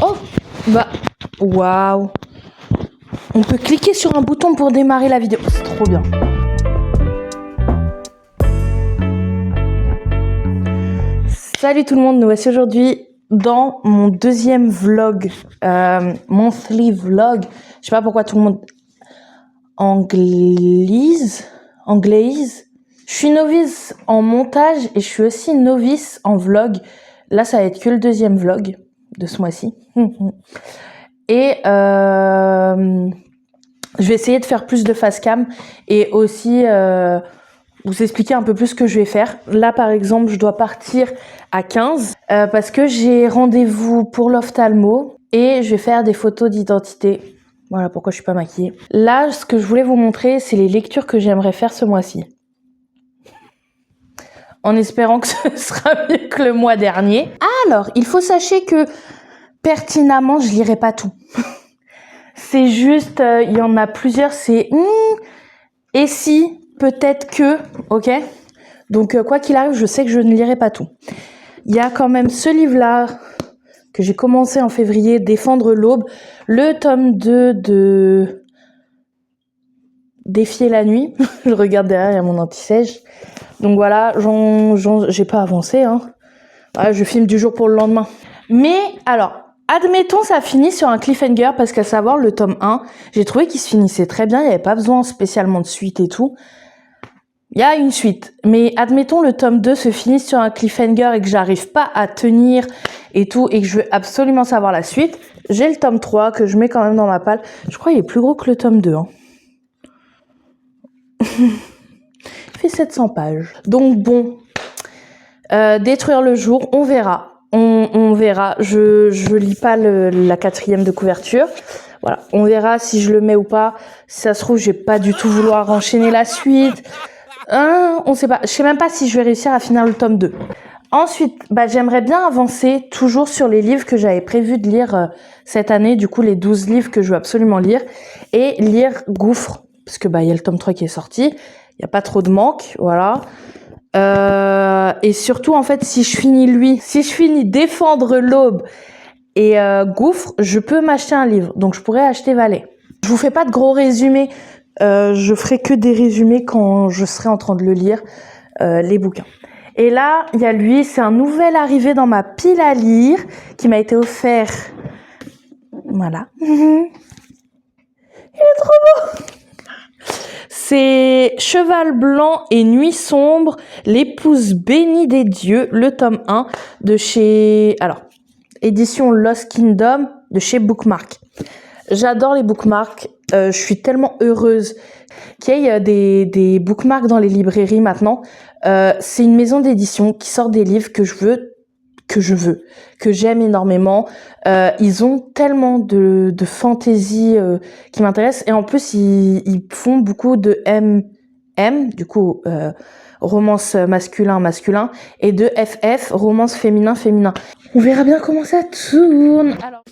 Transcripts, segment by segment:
Oh, bah, waouh. On peut cliquer sur un bouton pour démarrer la vidéo. C'est trop bien. Salut tout le monde, nous voici aujourd'hui dans mon deuxième vlog, monthly vlog. Je sais pas pourquoi tout le monde anglaise. Je suis novice en montage et je suis aussi novice en vlog. Là, ça va être que le deuxième vlog de ce mois-ci. Et je vais essayer de faire plus de face cam et aussi vous expliquer un peu plus ce que je vais faire. Là, par exemple, je dois partir à 15 parce que j'ai rendez-vous pour l'ophtalmo et je vais faire des photos d'identité. Voilà pourquoi je suis pas maquillée. Là, ce que je voulais vous montrer, c'est les lectures que j'aimerais faire ce mois-ci. En espérant que ce sera mieux que le mois dernier. Alors, il faut sachez que pertinemment, je lirai pas tout. C'est juste, il y en a plusieurs, c'est et si, peut-être que, ok. Donc, quoi qu'il arrive, je sais que je ne lirai pas tout. Il y a quand même ce livre-là que j'ai commencé en février, Défendre l'aube, le tome 2 de Défier la nuit. Je regarde derrière, il y a mon anti-sèche. Donc voilà, j'ai pas avancé, hein. Voilà, je filme du jour pour le lendemain. Mais alors, admettons ça finit sur un cliffhanger parce qu'à savoir le tome 1, j'ai trouvé qu'il se finissait très bien, il n'y avait pas besoin spécialement de suite et tout. Il y a une suite, mais admettons le tome 2 se finisse sur un cliffhanger et que j'arrive pas à tenir et tout et que je veux absolument savoir la suite, j'ai le tome 3 que je mets quand même dans ma palle. Je crois qu'il est plus gros que le tome 2, hein. Il fait 700 pages. Donc bon, détruire le jour, on verra. On verra. Je lis pas la 4e de couverture. Voilà, on verra si je le mets ou pas. Si ça se trouve, je vais pas du tout vouloir enchaîner la suite. On sait pas. Je sais même pas si je vais réussir à finir le tome 2. Ensuite, j'aimerais bien avancer toujours sur les livres que j'avais prévu de lire cette année. Du coup, les 12 livres que je veux absolument lire. Et lire Gouffre. Parce que y a le tome 3 qui est sorti. Il y a pas trop de manque. Voilà. Et surtout, en fait, si je finis Défendre l'aube et Gouffre, je peux m'acheter un livre. Donc, je pourrais acheter Valet. Je vous fais pas de gros résumés. Je ferai que des résumés quand je serai en train de le lire, les bouquins. Et là, il y a lui, c'est un nouvel arrivé dans ma pile à lire qui m'a été offert. Voilà. Il est trop beau! C'est Cheval blanc et Nuit sombre, l'épouse bénie des dieux, le tome 1 de chez... Alors, édition Lost Kingdom de chez Bookmark. J'adore les bookmarks. Je suis tellement heureuse qu'il y ait des bookmarks dans les librairies maintenant. C'est une maison d'édition qui sort des livres que j'aime énormément. Ils ont tellement de fantaisie qui m'intéresse et en plus ils font beaucoup de du coup romance masculin et de FF romance féminin. On verra bien comment ça tourne. Alors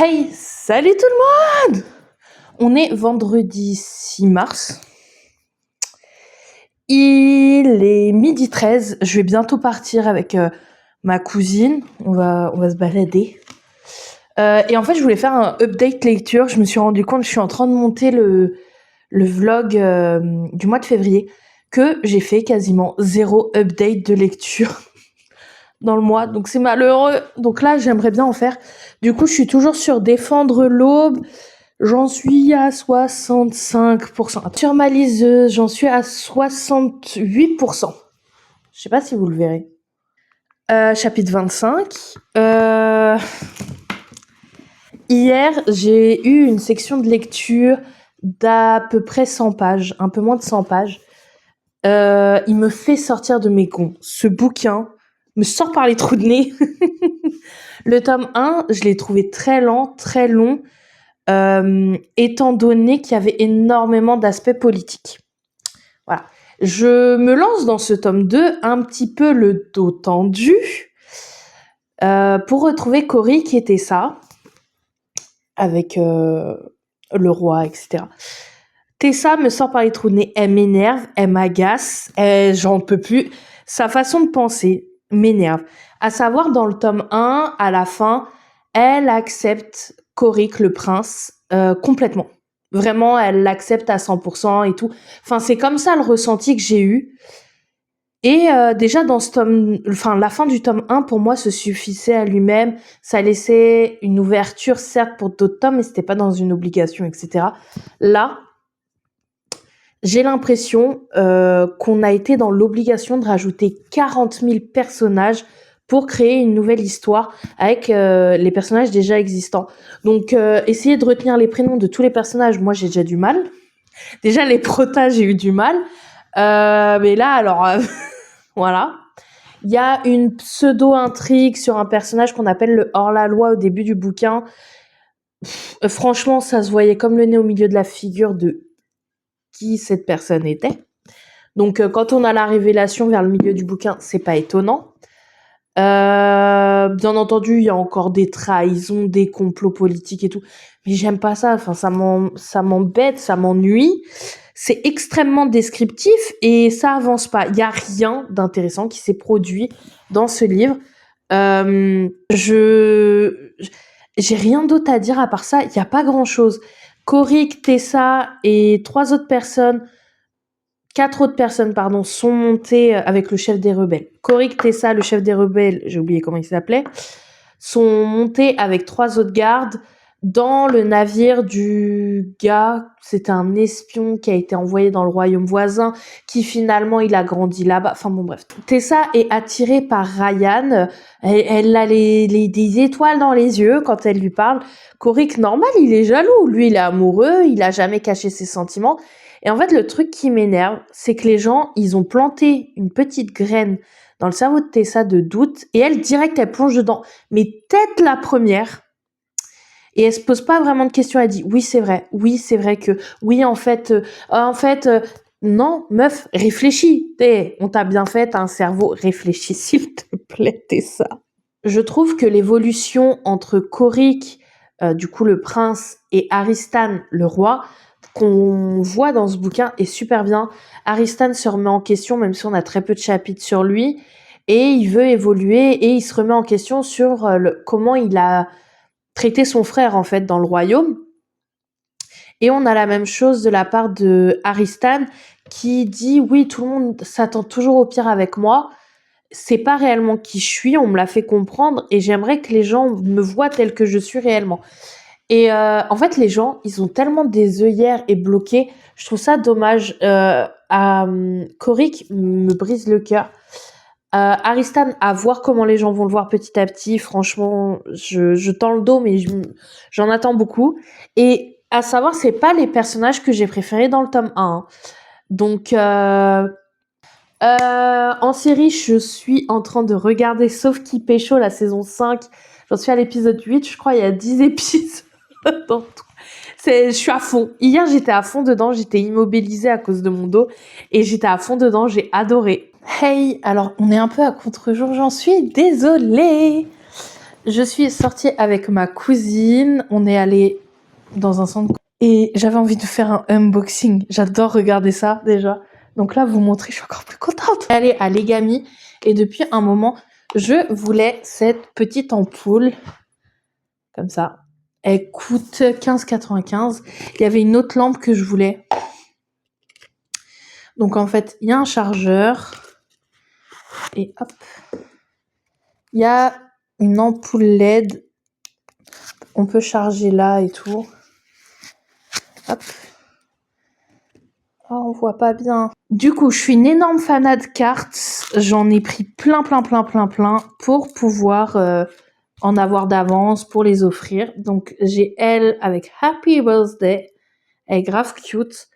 hey, salut tout le monde! On est vendredi 6 mars. Il est 12h13. Je vais bientôt partir avec ma cousine. On va se balader. Et en fait, je voulais faire un update lecture. Je me suis rendu compte, je suis en train de monter le vlog du mois de février, que j'ai fait quasiment 0 update de lecture dans le mois, donc c'est malheureux. Donc là, j'aimerais bien en faire. Du coup, je suis toujours sur Défendre l'aube. J'en suis à 65%. Sur ma liseuse, j'en suis à 68%. Je sais pas si vous le verrez. Chapitre 25. Hier, j'ai eu une section de lecture d'à peu près 100 pages, un peu moins de 100 pages. Il me fait sortir de mes gonds. Ce bouquin me sort par les trous de nez. Le tome 1, je l'ai trouvé très lent, très long, étant donné qu'il y avait énormément d'aspects politiques. Voilà. Je me lance dans ce tome 2, un petit peu le dos tendu, pour retrouver Cory qui était ça, avec le roi, etc. Tessa me sort par les trous de nez, elle m'énerve, elle m'agace, j'en peux plus. Sa façon de penser m'énerve. À savoir, dans le tome 1, à la fin, elle accepte Coric, le prince, complètement. Vraiment, elle l'accepte à 100% et tout. Enfin, c'est comme ça le ressenti que j'ai eu. Et déjà dans ce tome, enfin la fin du tome 1 pour moi se suffisait à lui-même. Ça laissait une ouverture certes pour d'autres tomes, mais c'était pas dans une obligation, etc. Là, j'ai l'impression qu'on a été dans l'obligation de rajouter 40 000 personnages pour créer une nouvelle histoire avec les personnages déjà existants. Donc, essayer de retenir les prénoms de tous les personnages, moi j'ai déjà du mal. Déjà les protas, j'ai eu du mal. Mais là, alors, voilà. Il y a une pseudo-intrigue sur un personnage qu'on appelle le hors-la-loi au début du bouquin. Franchement, ça se voyait comme le nez au milieu de la figure de qui cette personne était. Donc, quand on a la révélation vers le milieu du bouquin, c'est pas étonnant. Bien entendu, il y a encore des trahisons, des complots politiques et tout. Mais j'aime pas ça. Enfin, ça m'embête, ça m'ennuie. C'est extrêmement descriptif et ça avance pas. Il y a rien d'intéressant qui s'est produit dans ce livre. J'ai rien d'autre à dire à part ça. Il y a pas grand chose. Coric, Tessa et quatre autres personnes, pardon, sont montées avec le chef des rebelles. Coric, Tessa, le chef des rebelles, j'ai oublié comment il s'appelait, sont montés avec 3 autres gardes dans le navire du gars. C'était un espion qui a été envoyé dans le royaume voisin, qui finalement il a grandi là-bas. Enfin bon bref. Tessa est attirée par Ryan. Elle a des étoiles dans les yeux quand elle lui parle. Coric, normal, il est jaloux. Lui, il est amoureux. Il a jamais caché ses sentiments. Et en fait, le truc qui m'énerve, c'est que les gens, ils ont planté une petite graine dans le cerveau de Tessa de doute, et elle, direct, elle plonge dedans. Mais tête la première, et elle se pose pas vraiment de questions. Elle dit, oui, c'est vrai que, oui, en fait, non, meuf, réfléchis. On t'a bien fait, t'as un cerveau, réfléchis, s'il te plaît, Tessa. Je trouve que l'évolution entre Coric, du coup le prince, et Aristan, le roi, qu'on voit dans ce bouquin est super bien. Aristan se remet en question, même si on a très peu de chapitres sur lui, et il veut évoluer, et il se remet en question sur comment il a traité son frère, en fait, dans le royaume. Et on a la même chose de la part de Aristan, qui dit, oui, tout le monde s'attend toujours au pire avec moi, c'est pas réellement qui je suis, on me l'a fait comprendre, et j'aimerais que les gens me voient tel que je suis réellement. Et en fait, les gens, ils ont tellement des œillères et bloqués. Je trouve ça dommage. Coric me brise le cœur. Aristan, à voir comment les gens vont le voir petit à petit. Franchement, je tends le dos, mais j'en attends beaucoup. Et à savoir, c'est pas les personnages que j'ai préférés dans le tome 1. Hein. Donc, en série, je suis en train de regarder Sauf qui pécho, la saison 5. J'en suis à l'épisode 8, je crois, il y a 10 épisodes dans tout. Je suis à fond. Hier, j'étais à fond dedans, j'étais immobilisée à cause de mon dos et j'étais à fond dedans, j'ai adoré. Hey, alors on est un peu à contre-jour, j'en suis désolée. Je suis sortie avec ma cousine, on est allé dans un centre et j'avais envie de faire un unboxing. J'adore regarder ça déjà. Donc là, vous montrer, je suis encore plus contente. Allez à Legami et depuis un moment, je voulais cette petite ampoule comme ça. Elle coûte 15,95. Il y avait une autre lampe que je voulais. Donc en fait, il y a un chargeur. Et hop. Il y a une ampoule LED. On peut charger là et tout. Hop. Oh, on voit pas bien. Du coup, je suis une énorme fanat de cartes. j'en ai pris plein pour pouvoir en avoir d'avance, pour les offrir. Donc, j'ai elle avec Happy Birthday. Elle est grave cute.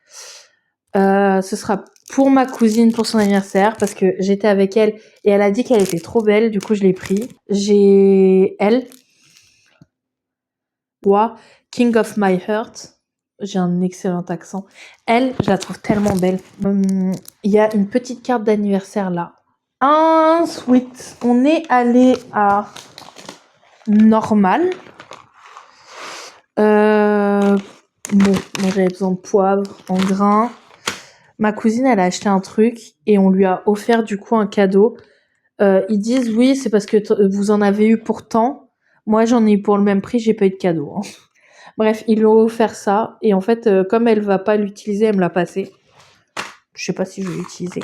Ce sera pour ma cousine pour son anniversaire parce que j'étais avec elle et elle a dit qu'elle était trop belle. Du coup, je l'ai pris. J'ai elle. King of My Heart. J'ai un excellent accent. Elle, je la trouve tellement belle. Il y a une petite carte d'anniversaire là. Ensuite, on est allé à Normal. Bon, moi j'avais besoin de poivre en grains. Ma cousine, elle a acheté un truc et on lui a offert du coup un cadeau. Ils disent oui, c'est parce que vous en avez eu pour tant. Moi, j'en ai eu pour le même prix, j'ai pas eu de cadeau. Hein. Bref, ils lui ont offert ça et en fait, comme elle va pas l'utiliser, elle me l'a passé. Je sais pas si je vais l'utiliser.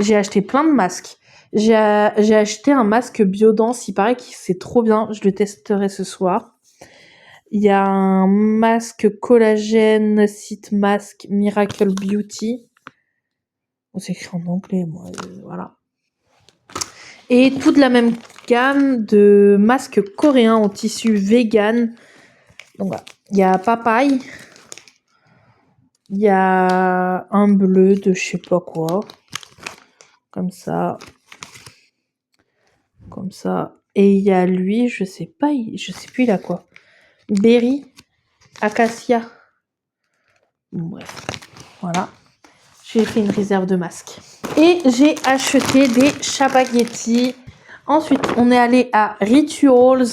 J'ai acheté plein de masques. J'ai acheté un masque Biodance, il paraît que c'est trop bien. Je le testerai ce soir. Il y a un masque collagène Sheet Mask Miracle Beauty. On s'écrit en anglais, moi, voilà. Et toute la même gamme de masques coréens en tissu vegan. Donc voilà. Il y a papaye. Il y a un bleu de je sais pas quoi. Comme ça. Comme ça. Et il y a lui, je sais pas, je sais plus il a quoi. Berry. Acacia. Bon, bref. Voilà. J'ai fait une réserve de masques. Et j'ai acheté des spaghettis. Ensuite, on est allé à Rituals.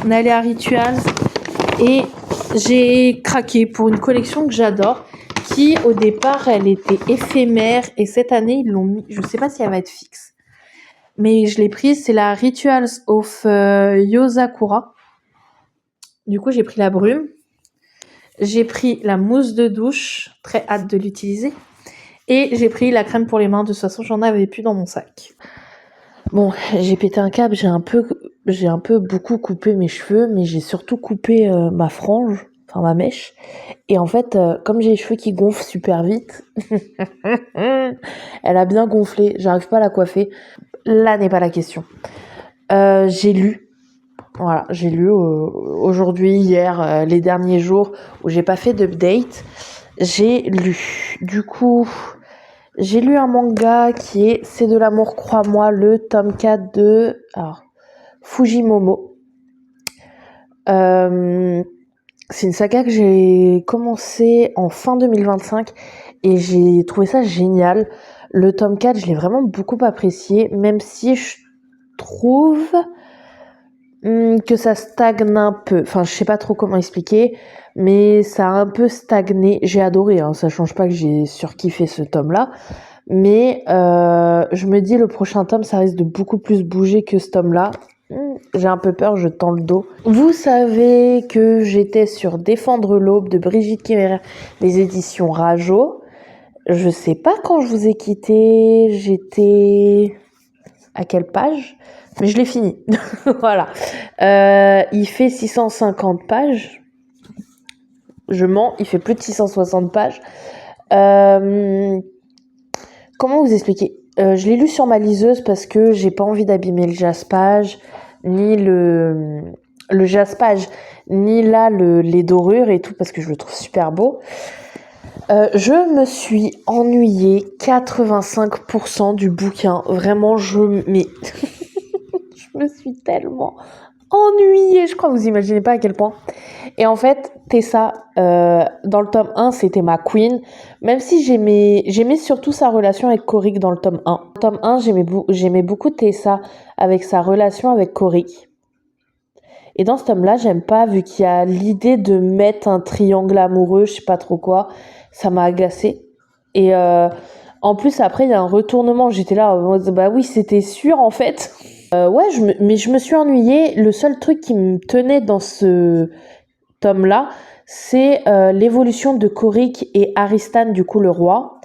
On est allé à Rituals. Et j'ai craqué pour une collection que j'adore. Qui, au départ, elle était éphémère. Et cette année, ils l'ont mis. Je sais pas si elle va être fixe. Mais je l'ai prise. C'est la Rituals of Yosakura. Du coup, j'ai pris la brume. J'ai pris la mousse de douche. Très hâte de l'utiliser. Et j'ai pris la crème pour les mains. De toute façon, j'en avais plus dans mon sac. Bon, j'ai pété un câble. J'ai un peu beaucoup coupé mes cheveux. Mais j'ai surtout coupé ma frange. Enfin, ma mèche. Et en fait, comme j'ai les cheveux qui gonflent super vite, elle a bien gonflé. J'arrive pas à la coiffer. Là n'est pas la question. J'ai lu. Voilà, j'ai lu aujourd'hui, hier, les derniers jours où j'ai pas fait d'update. J'ai lu. Du coup, j'ai lu un manga qui est C'est de l'amour, crois-moi, le tome 4 de Fujimomo. C'est une saga que j'ai commencé en fin 2025 et j'ai trouvé ça génial. Le tome 4, je l'ai vraiment beaucoup apprécié, même si je trouve que ça stagne un peu. Enfin, je sais pas trop comment expliquer, mais ça a un peu stagné. J'ai adoré, hein, ça change pas que j'ai surkiffé ce tome-là. Mais je me dis, le prochain tome, ça risque de beaucoup plus bouger que ce tome-là. J'ai un peu peur, je tends le dos. Vous savez que j'étais sur Défendre l'aube de Brigitte Kémérer, les éditions Rajo. Je sais pas quand je vous ai quitté, j'étais à quelle page, mais je l'ai fini. Voilà. Il fait 650 pages. Je mens, il fait plus de 660 pages. Comment vous expliquer ? Je l'ai lu sur ma liseuse parce que j'ai pas envie d'abîmer le jaspage, ni le jaspage, ni là les dorures et tout, parce que je le trouve super beau. Je me suis ennuyée 85% du bouquin. Vraiment, mais je me suis tellement ennuyée. Je crois que vous imaginez pas à quel point. Et en fait, Tessa, dans le tome 1, c'était ma queen. Même si j'aimais surtout sa relation avec Korik dans le tome 1. Dans le tome 1, j'aimais beaucoup Tessa avec sa relation avec Korik. Et dans ce tome-là, j'aime pas, vu qu'il y a l'idée de mettre un triangle amoureux, je sais pas trop quoi. Ça m'a agacée. Et en plus, après, il y a un retournement. J'étais là, bah oui, c'était sûr, en fait. Mais je me suis ennuyée. Le seul truc qui me tenait dans ce tome-là, c'est l'évolution de Korik et Aristan, du coup, le roi.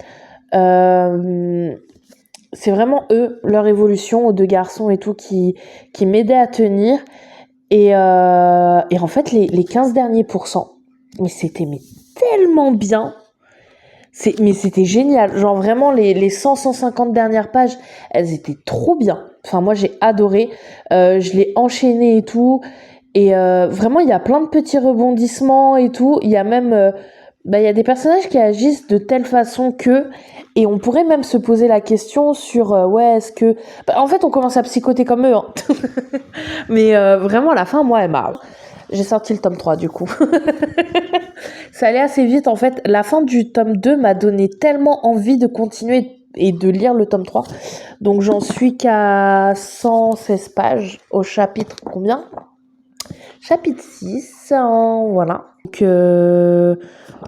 C'est vraiment eux, leur évolution aux deux garçons et tout, qui m'aidaient à tenir. Et en fait, les 15 derniers pourcents, mais c'était tellement bien. Mais c'était génial. Genre vraiment, les 100-150 dernières pages, elles étaient trop bien. Enfin, moi, j'ai adoré. Je l'ai enchaîné et tout. Et vraiment, il y a plein de petits rebondissements et tout. Il y a même... il y a des personnages qui agissent de telle façon que... Et on pourrait même se poser la question sur... ouais, est-ce que... en fait, on commence à psychoter comme eux. Hein. Mais vraiment, à la fin, moi, elle m'a... J'ai sorti le tome 3, du coup. Ça allait assez vite, en fait. La fin du tome 2 m'a donné tellement envie de continuer et de lire le tome 3. Donc, j'en suis qu'à 116 pages au chapitre... Combien ? Chapitre 6, voilà. Donc,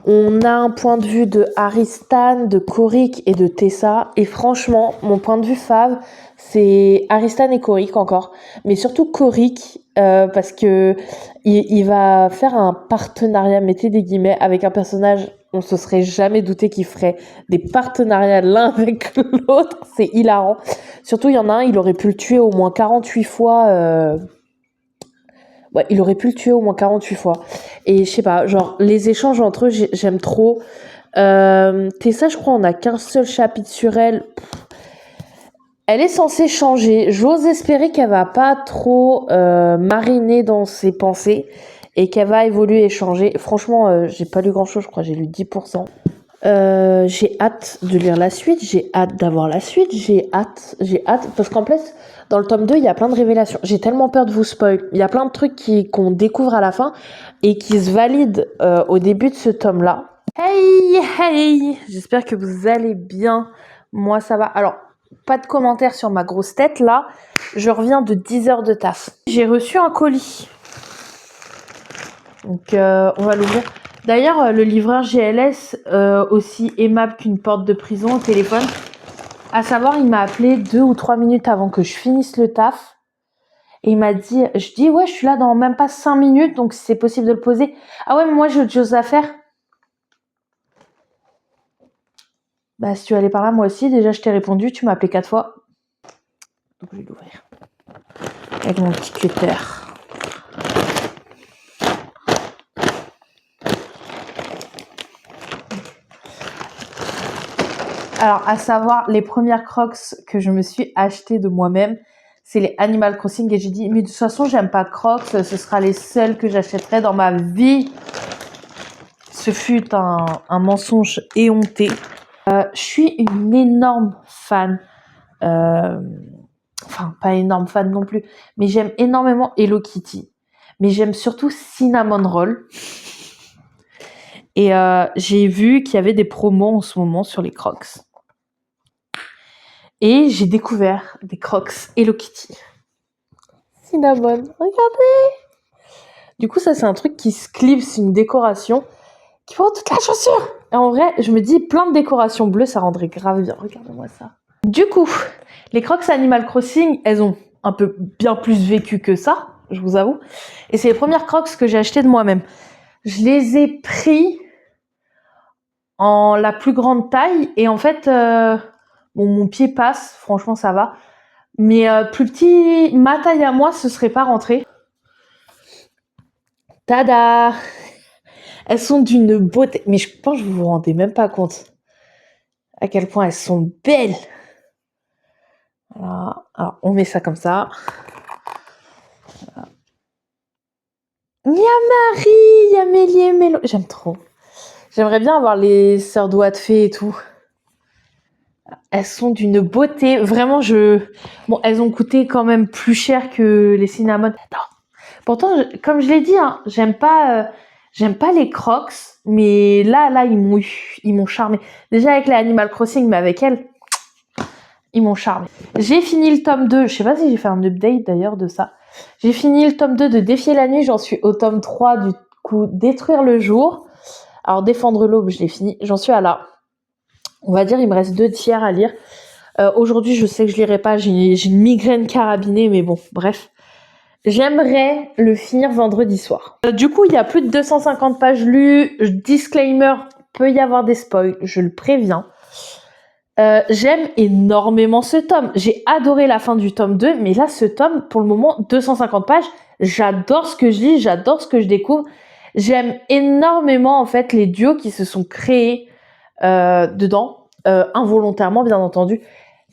on a un point de vue de Aristan, de Korik et de Tessa. Et franchement, mon point de vue fave, c'est Aristan et Korik encore. Mais surtout Korik, parce que il va faire un partenariat, mettez des guillemets, avec un personnage, on se serait jamais douté qu'il ferait des partenariats l'un avec l'autre. C'est hilarant. Surtout, il y en a un, il aurait pu le tuer au moins 48 fois... Ouais, il aurait pu le tuer au moins 48 fois. Et je sais pas, genre, les échanges entre eux, j'aime trop. Tessa, je crois, on a qu'un seul chapitre sur elle. Elle est censée changer. J'ose espérer qu'elle va pas trop mariner dans ses pensées et qu'elle va évoluer et changer. Franchement, j'ai pas lu grand-chose, je crois, j'ai lu 10%. J'ai hâte de lire la suite, j'ai hâte d'avoir la suite, j'ai hâte, parce qu'en plus, dans le tome 2, il y a plein de révélations. J'ai tellement peur de vous spoil. Il y a plein de trucs qu'on découvre à la fin et qui se valident au début de ce tome-là. Hey, j'espère que vous allez bien. Moi, ça va. Alors, pas de commentaires sur ma grosse tête, là. Je reviens de 10 heures de taf. J'ai reçu un colis. Donc, on va l'ouvrir. D'ailleurs, le livreur GLS, aussi aimable qu'une porte de prison au téléphone, à savoir, il m'a appelé 2 ou 3 minutes avant que je finisse le taf. Et il m'a dit, je dis, ouais, je suis là dans même pas 5 minutes, donc si c'est possible de le poser. Ah ouais, mais moi, j'ai autre chose à faire. Bah, si tu allais par là, moi aussi, déjà, je t'ai répondu, tu m'as appelé 4 fois. Donc, je vais l'ouvrir. Avec mon petit cutter. Alors, à savoir, les premières Crocs que je me suis achetées de moi-même, c'est les Animal Crossing. Et j'ai dit, mais de toute façon, j'aime pas Crocs, ce sera les seuls que j'achèterai dans ma vie. Ce fut un mensonge éhonté. Je suis une énorme fan. Enfin, pas énorme fan non plus, mais j'aime énormément Hello Kitty. Mais j'aime surtout Cinnamon Roll. Et j'ai vu qu'il y avait des promos en ce moment sur les Crocs. Et j'ai découvert des Crocs Hello Kitty. Cinnamon, regardez! Du coup, ça, c'est un truc qui se clive, c'est une décoration qui prend toute la chaussure. Et en vrai, je me dis, plein de décorations bleues, ça rendrait grave bien. Regardez-moi ça. Du coup, les Crocs Animal Crossing, elles ont un peu bien plus vécu que ça, je vous avoue. Et c'est les premières Crocs que j'ai achetées de moi-même. Je les ai pris en la plus grande taille. Et en fait, mon pied passe, franchement, ça va. Mais plus petit, ma taille à moi, ce serait pas rentré. Tada! Elles sont d'une beauté. Mais je pense que vous vous rendez même pas compte à quel point elles sont belles. Voilà. Alors, on met ça comme ça. Voilà. Il y a Marie, il y a Mélie et Mélo. J'aime trop. J'aimerais bien avoir les sœurs doigts de fée et tout. Elles sont d'une beauté. Vraiment, Bon, elles ont coûté quand même plus cher que les Cinnamon. Non. Pourtant, comme je l'ai dit, hein, j'aime pas les Crocs, mais là, ils m'ont charmé. Déjà avec les Animal Crossing, mais avec elles, ils m'ont charmé. J'ai fini le tome 2. Je sais pas si j'ai fait un update d'ailleurs de ça. J'ai fini le tome 2 de Défier la nuit. J'en suis au tome 3 du coup Détruire le jour. Alors Défendre l'aube, je l'ai fini. J'en suis à là. On va dire, il me reste 2 tiers à lire. Aujourd'hui, je sais que je lirai pas. J'ai une migraine carabinée, mais bon, bref. J'aimerais le finir vendredi soir. Du coup, il y a plus de 250 pages lues. Disclaimer, peut y avoir des spoils, je le préviens. J'aime énormément ce tome. J'ai adoré la fin du tome 2, mais là, ce tome, pour le moment, 250 pages, j'adore ce que je lis, j'adore ce que je découvre. J'aime énormément, en fait, les duos qui se sont créés dedans, involontairement bien entendu.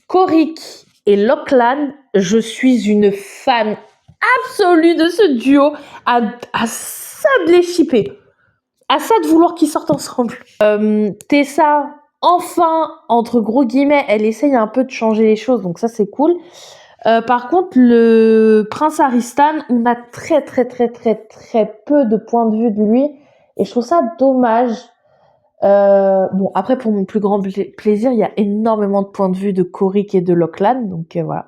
Korik et Lachlan, je suis une fan absolue de ce duo, à ça de les shipper, à ça de vouloir qu'ils sortent ensemble. Tessa, enfin, entre gros guillemets, elle essaye un peu de changer les choses, donc ça c'est cool. Par contre, le prince Aristan, on a très peu de points de vue de lui, et je trouve ça dommage. Bon, après, pour mon plus grand plaisir, il y a énormément de points de vue de Korik et de Lachlan, donc voilà.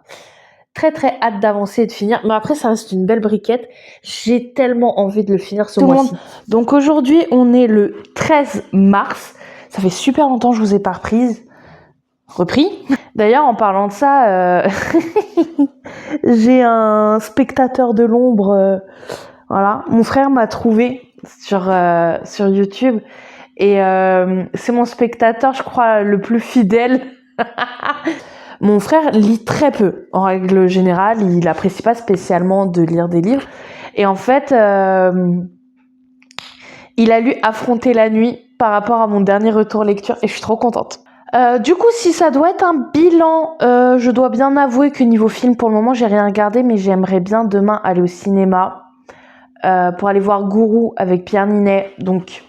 Très hâte d'avancer et de finir, mais après ça reste une belle briquette. J'ai tellement envie de le finir ce mois-ci. Donc aujourd'hui, on est le 13 mars. Ça fait super longtemps que je vous ai pas repris. D'ailleurs, en parlant de ça, j'ai un spectateur de l'ombre. Voilà, mon frère m'a trouvé sur YouTube et c'est mon spectateur, je crois, le plus fidèle. Mon frère lit très peu, en règle générale, il apprécie pas spécialement de lire des livres. Et en fait, il a lu Affronter la nuit par rapport à mon dernier retour lecture et je suis trop contente. Du coup, si ça doit être un bilan, je dois bien avouer que niveau film, pour le moment, j'ai rien regardé, mais j'aimerais bien demain aller au cinéma pour aller voir Gourou avec Pierre Ninet. Donc,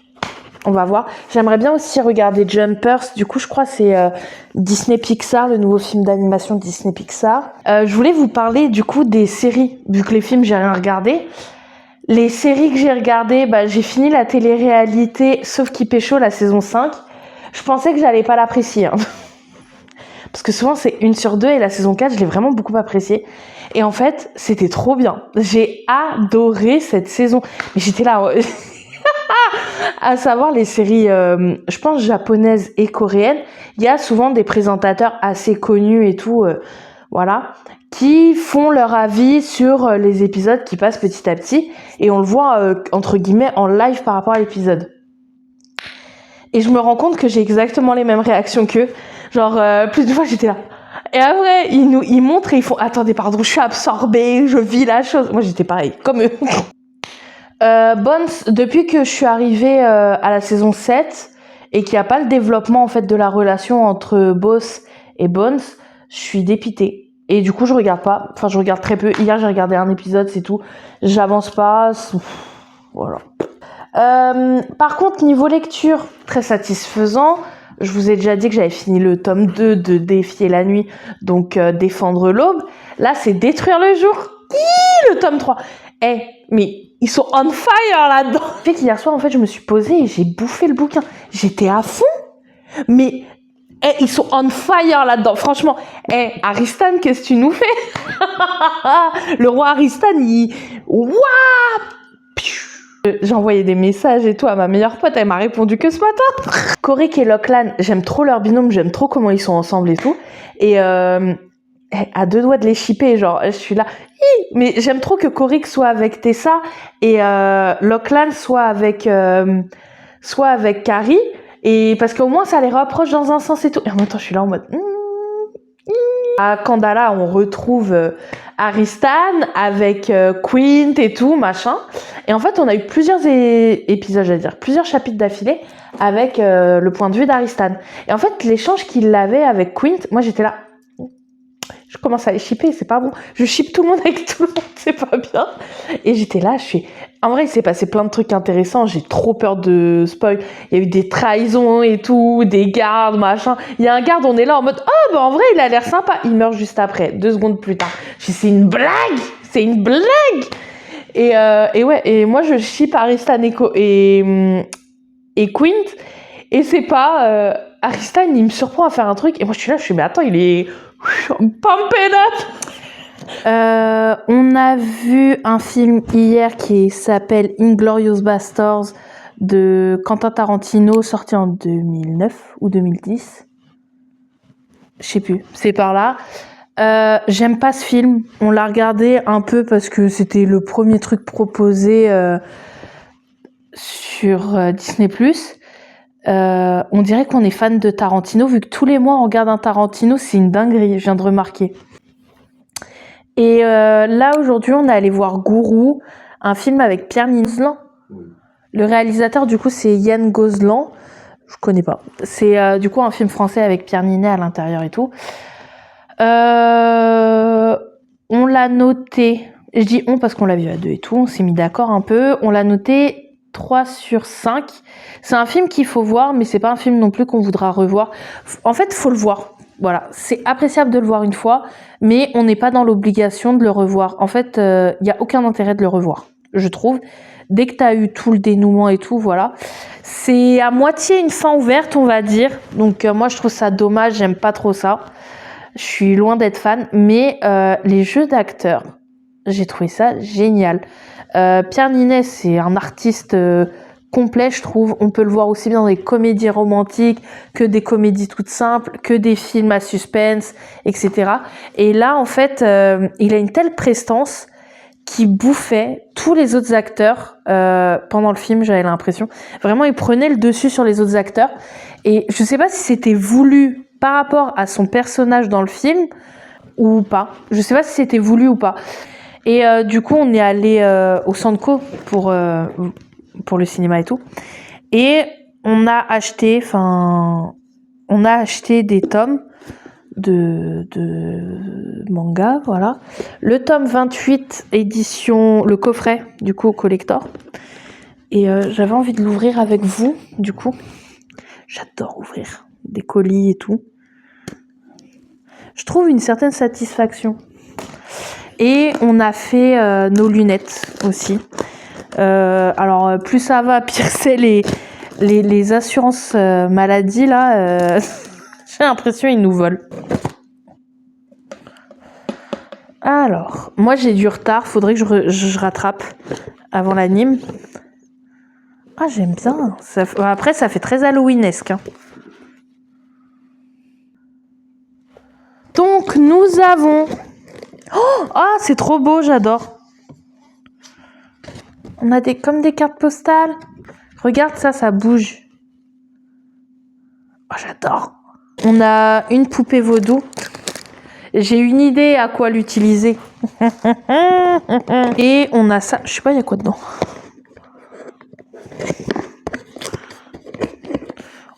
on va voir. J'aimerais bien aussi regarder Jumpers. Du coup, je crois que c'est Disney Pixar, le nouveau film d'animation Disney Pixar. Je voulais vous parler du coup des séries, vu que les films, j'ai rien regardé. Les séries que j'ai regardées, j'ai fini la télé-réalité Sauf qui pécho, la saison 5. Je pensais que j'allais pas l'apprécier. Hein. Parce que souvent, c'est 1 sur 2 et la saison 4, je l'ai vraiment beaucoup appréciée. Et en fait, c'était trop bien. J'ai adoré cette saison. Mais j'étais là... à savoir les séries, je pense, japonaises et coréennes, il y a souvent des présentateurs assez connus et tout, voilà, qui font leur avis sur les épisodes qui passent petit à petit, et on le voit, entre guillemets, en live par rapport à l'épisode. Et je me rends compte que j'ai exactement les mêmes réactions qu'eux. Genre, plus de fois, j'étais là. Et après, ils montrent et ils font « Attendez, pardon, je suis absorbée, je vis la chose. » Moi, j'étais pareil, comme eux. Bones, depuis que je suis arrivée à la saison 7 et qu'il n'y a pas le développement en fait de la relation entre Boss et Bones, je suis dépitée. Et du coup, je regarde pas. Enfin, je regarde très peu. Hier, j'ai regardé un épisode, c'est tout. J'avance pas. Voilà. Par contre, niveau lecture, très satisfaisant. Je vous ai déjà dit que j'avais fini le tome 2 de Défier la nuit, donc Défendre l'aube. Là, c'est Détruire le jour. Le tome 3. Mais ils sont on fire là-dedans. Fait qu'hier soir, en fait, je me suis posée et j'ai bouffé le bouquin. J'étais à fond. Mais ils sont on fire là-dedans. Franchement, Aristan, qu'est-ce que tu nous fais? Le roi Aristan, Waouh! J'ai envoyé des messages et tout à ma meilleure pote, elle m'a répondu que ce matin. Korik et Lachlan, j'aime trop leur binôme, j'aime trop comment ils sont ensemble et tout. Et à 2 doigts de les shipper, genre, je suis là. Mais j'aime trop que Korik soit avec Tessa et Lachlan soit avec Carrie. Et parce qu'au moins, ça les rapproche dans un sens et tout. Et en même temps, je suis là en mode... À Kandala, on retrouve Aristan avec Quint et tout, machin. Et en fait, on a eu plusieurs épisodes, j'allais dire, plusieurs chapitres d'affilée avec le point de vue d'Aristan. Et en fait, l'échange qu'il avait avec Quint, moi j'étais là, je commence à les shipper, c'est pas bon. Je ship tout le monde avec tout le monde, c'est pas bien. Et j'étais là, en vrai, il s'est passé plein de trucs intéressants, j'ai trop peur de spoil. Il y a eu des trahisons et tout, des gardes, machin. Il y a un garde, on est là en mode, oh, en vrai, il a l'air sympa. Il meurt juste après, 2 secondes plus tard. Je dis, c'est une blague! C'est une blague! Et ouais, et moi, je ship Aristan et Quint. Et c'est pas, Aristan, il me surprend à faire un truc. Et moi, je suis là, mais attends, il est pumped up! On a vu un film hier qui s'appelle Inglourious Basterds de Quentin Tarantino, sorti en 2009 ou 2010. Je sais plus, c'est par là. J'aime pas ce film. On l'a regardé un peu parce que c'était le premier truc proposé sur Disney+. On dirait qu'on est fan de Tarantino, vu que tous les mois on regarde un Tarantino, c'est une dinguerie, je viens de remarquer. Et là aujourd'hui on est allé voir Gourou, un film avec Pierre Ninet. Le réalisateur du coup c'est Yann Gozlan. Je connais pas. C'est du coup un film français avec Pierre Ninet à l'intérieur et tout. On l'a noté, je dis on parce qu'on l'a vu à deux et tout, on s'est mis d'accord un peu. On l'a noté 3 sur 5. C'est un film qu'il faut voir, mais c'est pas un film non plus qu'on voudra revoir. En fait, faut le voir. Voilà, c'est appréciable de le voir une fois, mais on n'est pas dans l'obligation de le revoir. En fait, il y a aucun intérêt de le revoir, je trouve. Dès que tu as eu tout le dénouement et tout, voilà. C'est à moitié une fin ouverte, on va dire. Donc moi, je trouve ça dommage, j'aime pas trop ça. Je suis loin d'être fan, mais les jeux d'acteurs, j'ai trouvé ça génial. Pierre Ninet, c'est un artiste complet, je trouve. On peut le voir aussi bien dans des comédies romantiques que des comédies toutes simples, que des films à suspense, etc. Et là, en fait, il a une telle prestance qui bouffait tous les autres acteurs pendant le film, j'avais l'impression. Vraiment, il prenait le dessus sur les autres acteurs. Et je sais pas si c'était voulu par rapport à son personnage dans le film ou pas. Je sais pas si c'était voulu ou pas. Et du coup, on est allé au Sandco pour le cinéma et tout. Et on a acheté des tomes de manga, voilà. Le tome 28 édition, le coffret, du coup, collector. Et j'avais envie de l'ouvrir avec vous, du coup. J'adore ouvrir des colis et tout. Je trouve une certaine satisfaction. Et on a fait nos lunettes aussi. Alors, plus ça va, pire c'est les assurances maladie, là. J'ai l'impression qu'ils nous volent. Alors, moi j'ai du retard, faudrait que je rattrape avant l'anime. Ah, j'aime bien. Après, ça fait très Halloweenesque. Hein. Donc, nous avons... Oh, ah, c'est trop beau, j'adore. On a comme des cartes postales. Regarde ça, ça bouge. Oh, j'adore. On a une poupée vaudou. J'ai une idée à quoi l'utiliser. Et on a ça. Je sais pas, il y a quoi dedans.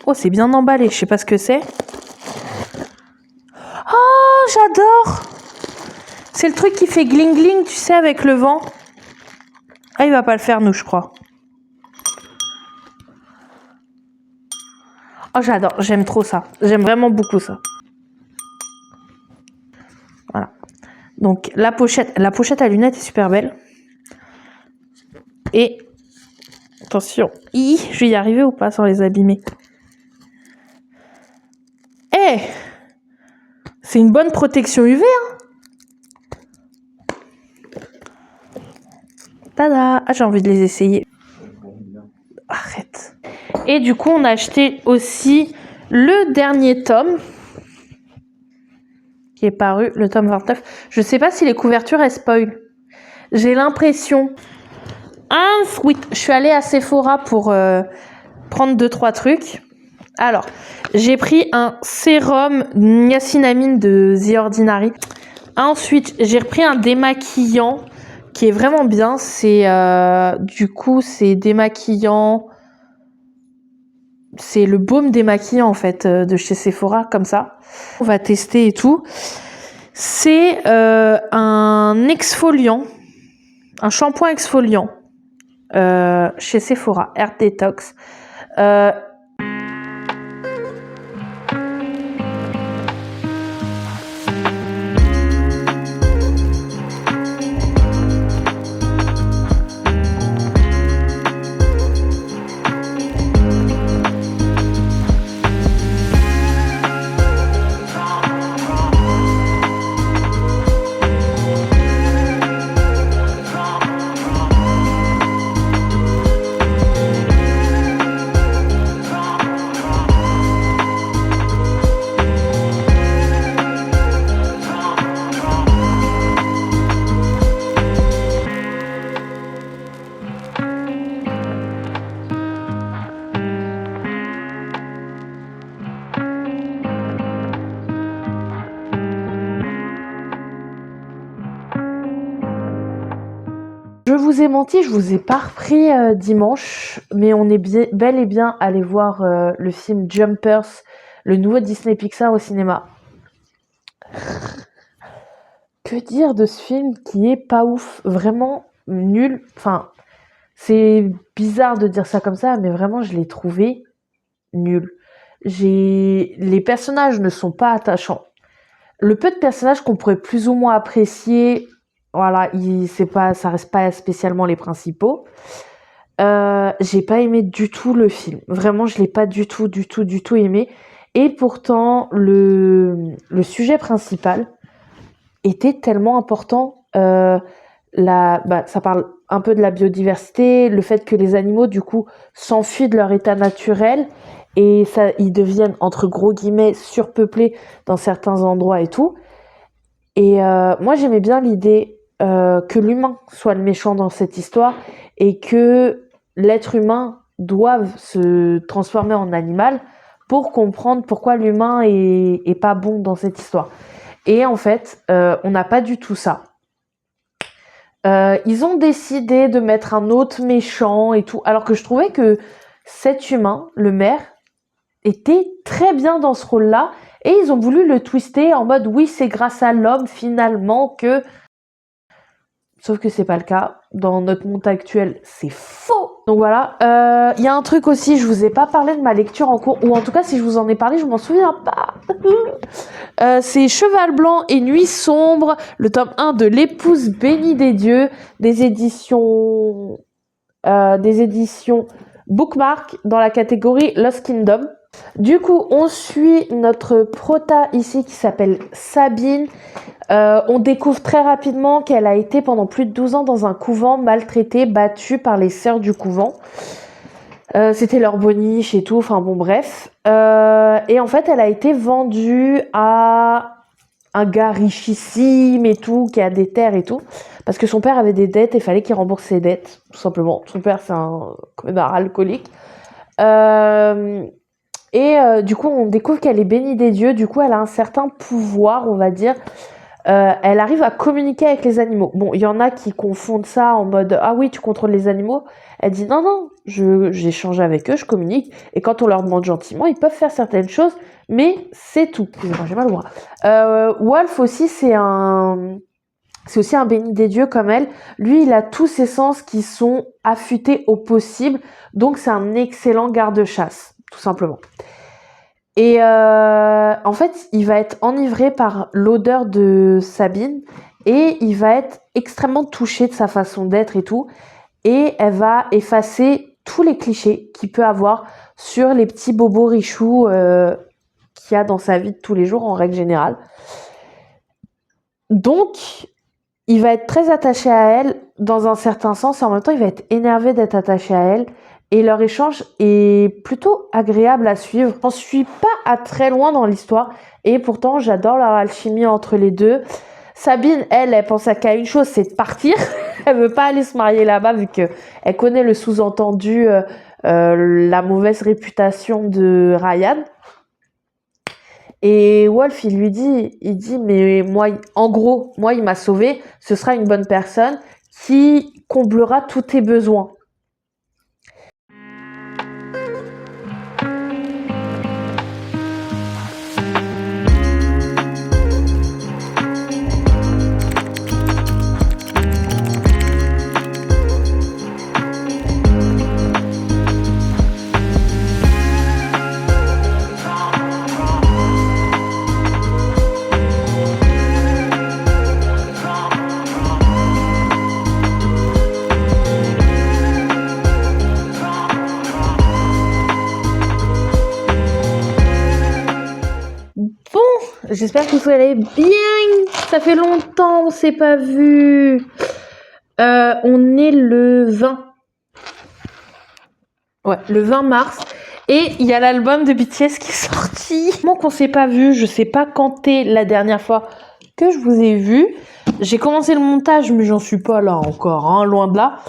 Oh, c'est bien emballé. Je sais pas ce que c'est. Oh, j'adore. C'est le truc qui fait gling gling, tu sais, avec le vent. Ah, il va pas le faire, nous, je crois. Oh, j'adore. J'aime trop ça. J'aime vraiment beaucoup ça. Voilà. Donc, la pochette à lunettes est super belle. Et, attention. Je vais y arriver ou pas sans les abîmer? Eh, c'est une bonne protection UV, hein. Tada! Ah, j'ai envie de les essayer. Arrête. Et du coup, on a acheté aussi le dernier tome qui est paru, le tome 29. Je sais pas si les couvertures, elles spoil. J'ai l'impression. Oui, je suis allée à Sephora pour prendre 2-3 trucs. Alors, j'ai pris un sérum niacinamide de The Ordinary. Ensuite, j'ai repris un démaquillant qui est vraiment bien. C'est c'est démaquillant. C'est le baume démaquillant en fait de chez Sephora, comme ça. On va tester et tout. C'est un exfoliant, un shampoing exfoliant chez Sephora, Air Detox. Je vous ai menti, je vous ai pas repris dimanche, mais on est bel et bien allé voir le film Jumpers, le nouveau Disney Pixar au cinéma. Que dire de ce film qui est pas ouf, vraiment nul. Enfin, c'est bizarre de dire ça comme ça, mais vraiment je l'ai trouvé nul. Les personnages ne sont pas attachants. Le peu de personnages qu'on pourrait plus ou moins apprécier, voilà, ça reste pas spécialement les principaux. J'ai pas aimé du tout le film. Vraiment, je l'ai pas du tout aimé. Et pourtant, le sujet principal était tellement important. Ça parle un peu de la biodiversité, le fait que les animaux, du coup, s'enfuient de leur état naturel et ils deviennent, entre gros guillemets, surpeuplés dans certains endroits et tout. Et moi, j'aimais bien l'idée que l'humain soit le méchant dans cette histoire et que l'être humain doive se transformer en animal pour comprendre pourquoi l'humain est pas bon dans cette histoire. Et en fait, on n'a pas du tout ça. Ils ont décidé de mettre un autre méchant et tout, alors que je trouvais que cet humain, le maire, était très bien dans ce rôle-là, et ils ont voulu le twister en mode oui, c'est grâce à l'homme finalement que... Sauf que c'est pas le cas. Dans notre monde actuel, c'est faux. Donc voilà. Y a un truc aussi, je vous ai pas parlé de ma lecture en cours, ou en tout cas si je vous en ai parlé, je m'en souviens pas. C'est Cheval Blanc et Nuit Sombre, le tome 1 de L'épouse bénie des dieux, des éditions Bookmark dans la catégorie Lost Kingdom. Du coup, on suit notre prota ici qui s'appelle Sabine. On découvre très rapidement qu'elle a été pendant plus de 12 ans dans un couvent, maltraitée, battue par les sœurs du couvent. C'était leur boniche et tout, enfin bon bref. Et en fait, elle a été vendue à un gars richissime et tout, qui a des terres et tout, parce que son père avait des dettes et fallait qu'il rembourse ses dettes, tout simplement. Son père, c'est un connard alcoolique. Du coup, on découvre qu'elle est bénie des dieux, du coup, elle a un certain pouvoir, on va dire. Elle arrive à communiquer avec les animaux. Bon, il y en a qui confondent ça en mode « Ah oui, tu contrôles les animaux ?» Elle dit « Non, j'échange avec eux, je communique. Et quand on leur demande gentiment, ils peuvent faire certaines choses, mais c'est tout. » Excusez-moi, j'ai mal au bras. Wolf aussi, c'est aussi un béni des dieux comme elle. Lui, il a tous ses sens qui sont affûtés au possible. Donc, c'est un excellent garde-chasse, tout simplement. Et en fait, il va être enivré par l'odeur de Sabine et il va être extrêmement touché de sa façon d'être et tout. Et elle va effacer tous les clichés qu'il peut avoir sur les petits bobos richoux qu'il y a dans sa vie de tous les jours en règle générale. Donc, il va être très attaché à elle dans un certain sens et en même temps, il va être énervé d'être attaché à elle. Et leur échange est plutôt agréable à suivre. J'en suis pas à très loin dans l'histoire. Et pourtant, j'adore leur alchimie entre les deux. Sabine, elle pense qu'à une chose, c'est de partir. Elle veut pas aller se marier là-bas vu qu'elle connaît le sous-entendu, la mauvaise réputation de Ryan. Et Wolf, il dit, mais moi, en gros, moi, il m'a sauvé. Ce sera une bonne personne qui comblera tous tes besoins. J'espère que vous allez bien. Ça fait longtemps, on s'est pas vu. On est le 20. Ouais, le 20 mars. Et il y a l'album de BTS qui est sorti. Comment qu'on s'est pas vu, je sais pas quand est la dernière fois que je vous ai vu. J'ai commencé le montage, mais j'en suis pas là encore, hein, loin de là.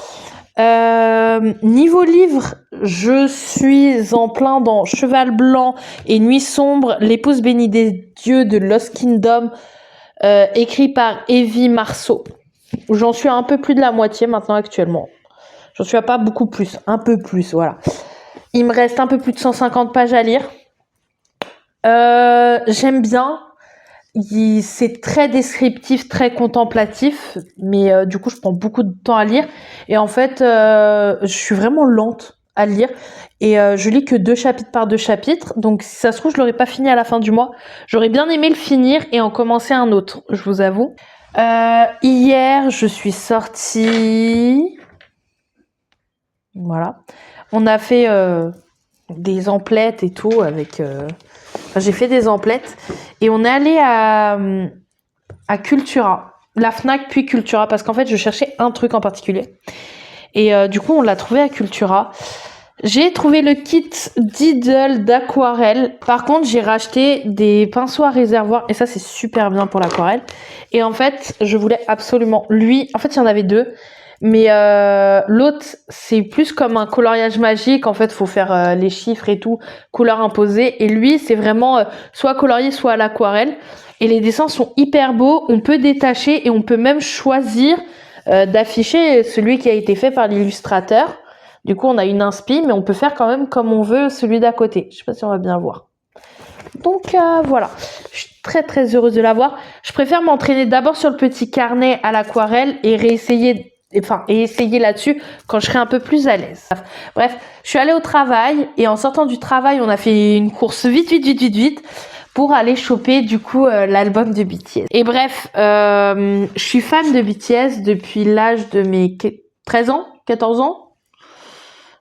Niveau livre, je suis en plein dans Cheval Blanc et Nuit Sombre, l'épouse bénie des dieux de Lost Kingdom, écrit par Evie Marceau. J'en suis à un peu plus de la moitié maintenant actuellement. J'en suis à pas beaucoup plus, un peu plus, voilà. Il me reste un peu plus de 150 pages à lire. J'aime bien. C'est très descriptif, très contemplatif, mais du coup, je prends beaucoup de temps à lire. Et en fait, je suis vraiment lente à lire. Et je lis que 2 chapitres par 2 chapitres. Donc, si ça se trouve, je l'aurais pas fini à la fin du mois. J'aurais bien aimé le finir et en commencer un autre, je vous avoue. Hier, je suis sortie. Voilà. On a fait des emplettes et tout avec. Enfin, j'ai fait des emplettes et on est allé à Cultura, la Fnac puis Cultura parce qu'en fait je cherchais un truc en particulier et du coup on l'a trouvé à Cultura. J'ai trouvé le kit Diddle d'aquarelle. Par contre, j'ai racheté des pinceaux à réservoir et ça c'est super bien pour l'aquarelle. Et en fait, je voulais absolument lui. En fait, il y en avait 2. Mais l'autre, c'est plus comme un coloriage magique. En fait, faut faire les chiffres et tout, couleur imposée. Et lui, c'est vraiment soit colorié, soit à l'aquarelle. Et les dessins sont hyper beaux. On peut détacher et on peut même choisir d'afficher celui qui a été fait par l'illustrateur. Du coup, on a une inspi, mais on peut faire quand même comme on veut celui d'à côté. Je sais pas si on va bien voir. Donc voilà, je suis très très heureuse de l'avoir. Je préfère m'entraîner d'abord sur le petit carnet à l'aquarelle et essayer là-dessus quand je serai un peu plus à l'aise. Bref, je suis allée au travail et en sortant du travail, on a fait une course vite pour aller choper du coup l'album de BTS. Et bref, je suis fan de BTS depuis l'âge de mes 13 ans, 14 ans.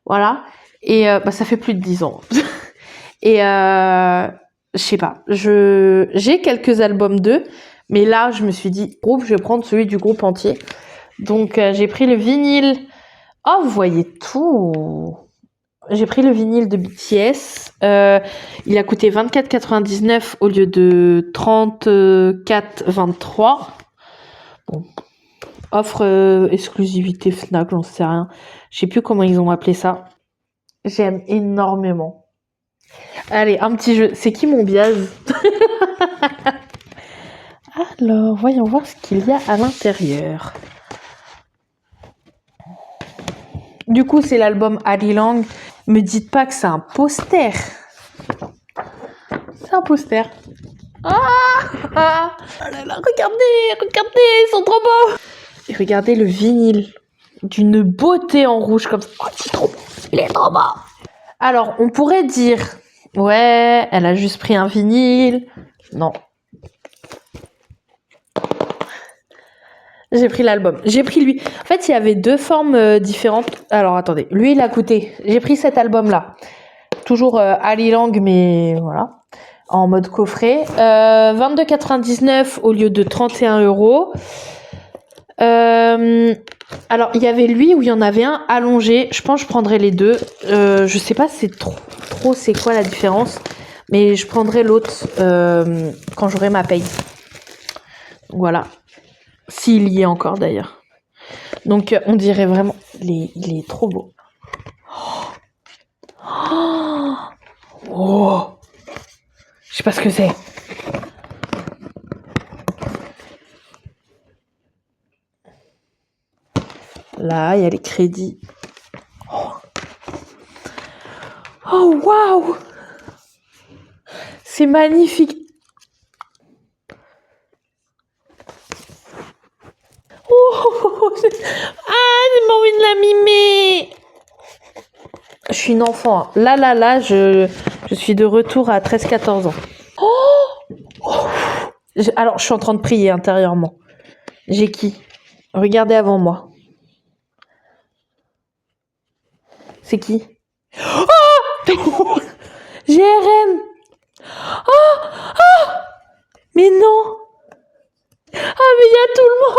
Voilà. Et ça fait plus de 10 ans. Et je sais pas. J'ai quelques albums d'eux, mais là, je me suis dit, groupe, je vais prendre celui du groupe entier. Donc, j'ai pris le vinyle. Oh, vous voyez tout. J'ai pris le vinyle de BTS. Il a coûté 24,99 au lieu de 34,23. Bon. Offre exclusivité Fnac, j'en sais rien. Je sais plus comment ils ont appelé ça. J'aime énormément. Allez, un petit jeu. C'est qui mon biase? Alors, voyons voir ce qu'il y a à l'intérieur. Du coup, c'est l'album Ali Lang. Me dites pas que c'est un poster. C'est un poster. Ah, ah là là, regardez, ils sont trop beaux. Et regardez le vinyle. D'une beauté en rouge comme ça. Oh, c'est trop beau. Il est trop beau. Alors, on pourrait dire, ouais, elle a juste pris un vinyle. Non. J'ai pris l'album. J'ai pris lui. En fait, il y avait 2 formes différentes. Alors, attendez. Lui, il a coûté. J'ai pris cet album-là. Toujours Ali Lang, mais voilà. En mode coffret. 22,99 au lieu de 31 €. Alors, il y avait lui où il y en avait un allongé. Je pense que je prendrais les 2. Je sais pas c'est trop c'est quoi la différence. Mais je prendrai l'autre quand j'aurai ma paye. Voilà. S'il y est encore d'ailleurs. Donc on dirait vraiment... Il est trop beau. Oh, je sais pas ce que c'est. Là, il y a les crédits. Oh, waouh! C'est magnifique. Oh, j'ai pas envie de la mimer. Je suis une enfant. Hein. Là, je suis de retour à 13-14 ans. Alors, je suis en train de prier intérieurement. J'ai qui? Regardez avant moi. C'est qui? Oh GRM. Oh mais non. Ah, mais il y a tout le monde.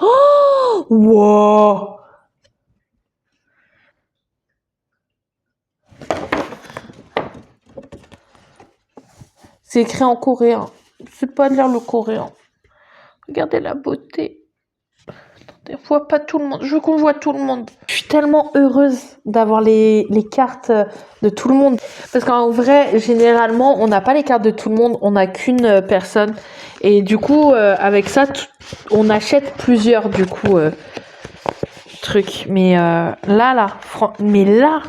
Oh wow. C'est écrit en coréen. Je sais pas lire le coréen. Regardez la beauté. Attendez, on voit pas tout le monde. Je veux qu'on voit tout le monde. Je suis tellement heureuse d'avoir les cartes de tout le monde. Parce qu'en vrai, généralement, on n'a pas les cartes de tout le monde, on n'a qu'une personne. Et du coup, avec ça, on achète plusieurs, du coup, trucs. Mais mais là...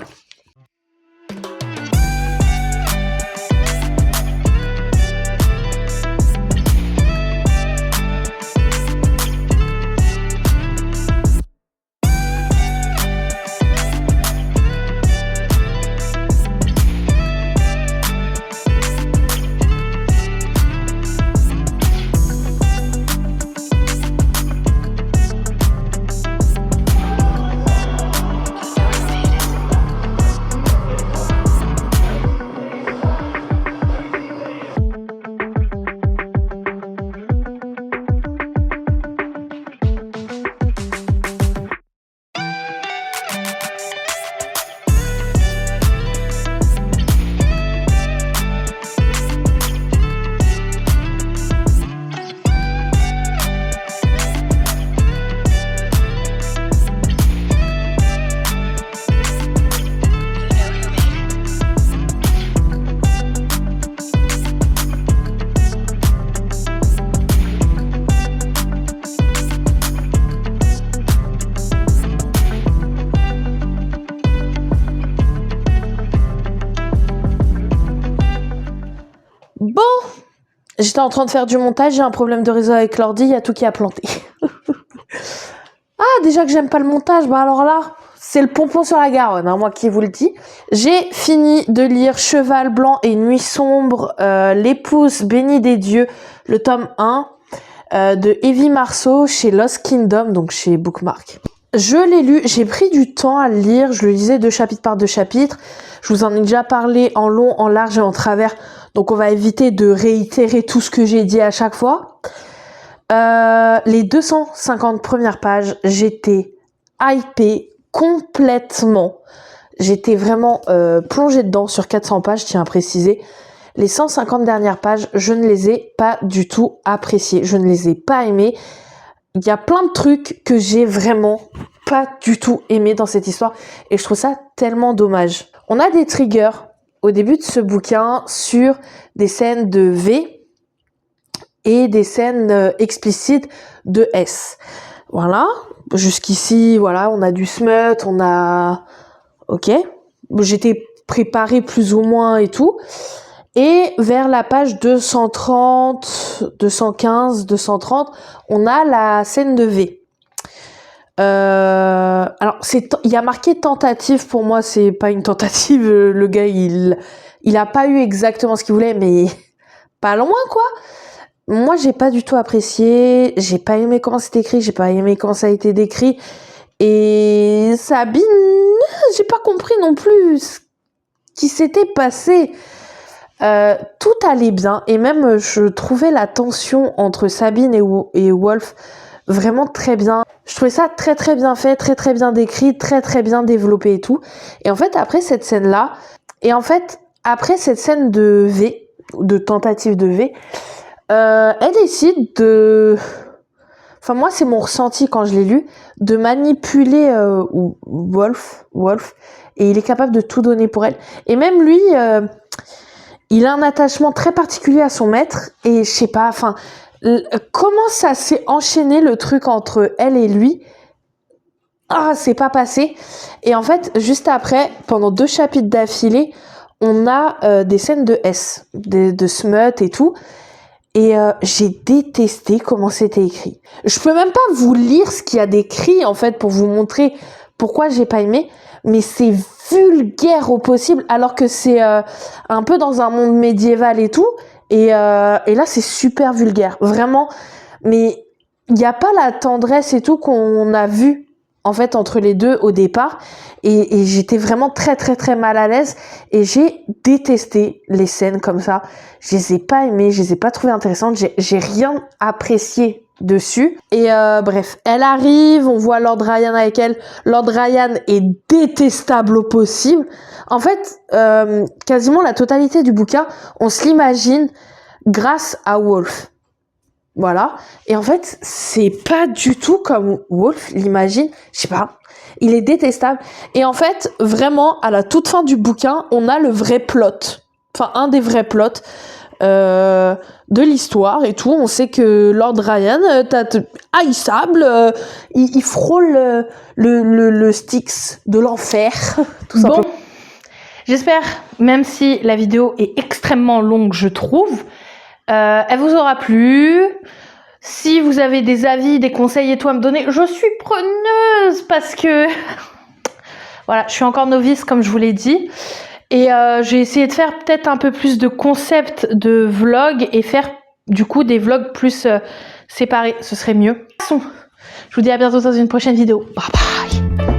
Bon, j'étais en train de faire du montage, j'ai un problème de réseau avec l'ordi, il y a tout qui a planté. Ah, déjà que j'aime pas le montage, bah alors là, c'est le pompon sur la Garonne, hein, moi qui vous le dis. J'ai fini de lire Cheval Blanc et Nuit Sombre, L'épouse bénie des dieux, le tome 1 de Evie Marceau chez Lost Kingdom, donc chez Bookmark. Je l'ai lu, j'ai pris du temps à le lire, je le lisais 2 chapitres par 2 chapitres. Je vous en ai déjà parlé en long, en large et en travers, donc on va éviter de réitérer tout ce que j'ai dit à chaque fois. Les 250 premières pages, j'étais hypée complètement. J'étais vraiment plongée dedans sur 400 pages, tiens à préciser. Les 150 dernières pages, je ne les ai pas du tout appréciées. Je ne les ai pas aimées. Il y a plein de trucs que j'ai vraiment pas du tout aimé dans cette histoire. Et je trouve ça tellement dommage. On a des triggers au début de ce bouquin sur des scènes de V et des scènes explicites de S. Voilà. Jusqu'ici, voilà, on a du smut, on a... Ok. J'étais préparée plus ou moins et tout. Et vers la page 230, 215, 230, on a la scène de V. Alors, il y a marqué tentative, pour moi, c'est pas une tentative. Le gars, il a pas eu exactement ce qu'il voulait, mais pas loin, quoi. Moi, j'ai pas du tout apprécié. J'ai pas aimé comment c'était écrit, j'ai pas aimé comment ça a été décrit. Et Sabine, j'ai pas compris non plus ce qui s'était passé. Tout allait bien et même je trouvais la tension entre Sabine et Wolf vraiment très bien. Je trouvais ça très très bien fait, très très bien décrit, très très bien développé et tout. Et en fait après cette scène de V, de tentative de V, elle décide de... Enfin moi c'est mon ressenti quand je l'ai lu, de manipuler Wolf et il est capable de tout donner pour elle. Et même lui... il a un attachement très particulier à son maître et je sais pas, enfin, comment ça s'est enchaîné le truc entre elle et lui. Ah, c'est pas passé. Et en fait, juste après, pendant 2 chapitres d'affilée, on a des scènes de S, de smut et tout. Et j'ai détesté comment c'était écrit. Je peux même pas vous lire ce qu'il y a d'écrit en fait pour vous montrer pourquoi j'ai pas aimé. Mais c'est vulgaire au possible, alors que c'est un peu dans un monde médiéval et tout. Et là, c'est super vulgaire, vraiment. Mais il n'y a pas la tendresse et tout qu'on a vu, en fait, entre les deux au départ. Et j'étais vraiment très, très, très mal à l'aise. Et j'ai détesté les scènes comme ça. Je les ai pas aimées, je les ai pas trouvées intéressantes. J'ai rien apprécié dessus. Et bref, elle arrive, on voit Lord Ryan avec elle. Lord Ryan est détestable au possible. En fait, quasiment la totalité du bouquin, on se l'imagine grâce à Wolf. Voilà. Et en fait, c'est pas du tout comme Wolf l'imagine. Je sais pas. Il est détestable. Et en fait, vraiment, à la toute fin du bouquin, on a le vrai plot. Enfin, un des vrais plots de l'histoire et tout. On sait que Lord Ryan, haïssable, il frôle le Styx de l'enfer, tout simplement. Bon, j'espère, même si la vidéo est extrêmement longue, je trouve, elle vous aura plu. Si vous avez des avis, des conseils et tout à me donner, je suis preneuse parce que voilà, je suis encore novice comme je vous l'ai dit. Et j'ai essayé de faire peut-être un peu plus de concepts de vlog et faire du coup des vlogs plus séparés. Ce serait mieux. Je vous dis à bientôt dans une prochaine vidéo. Bye bye.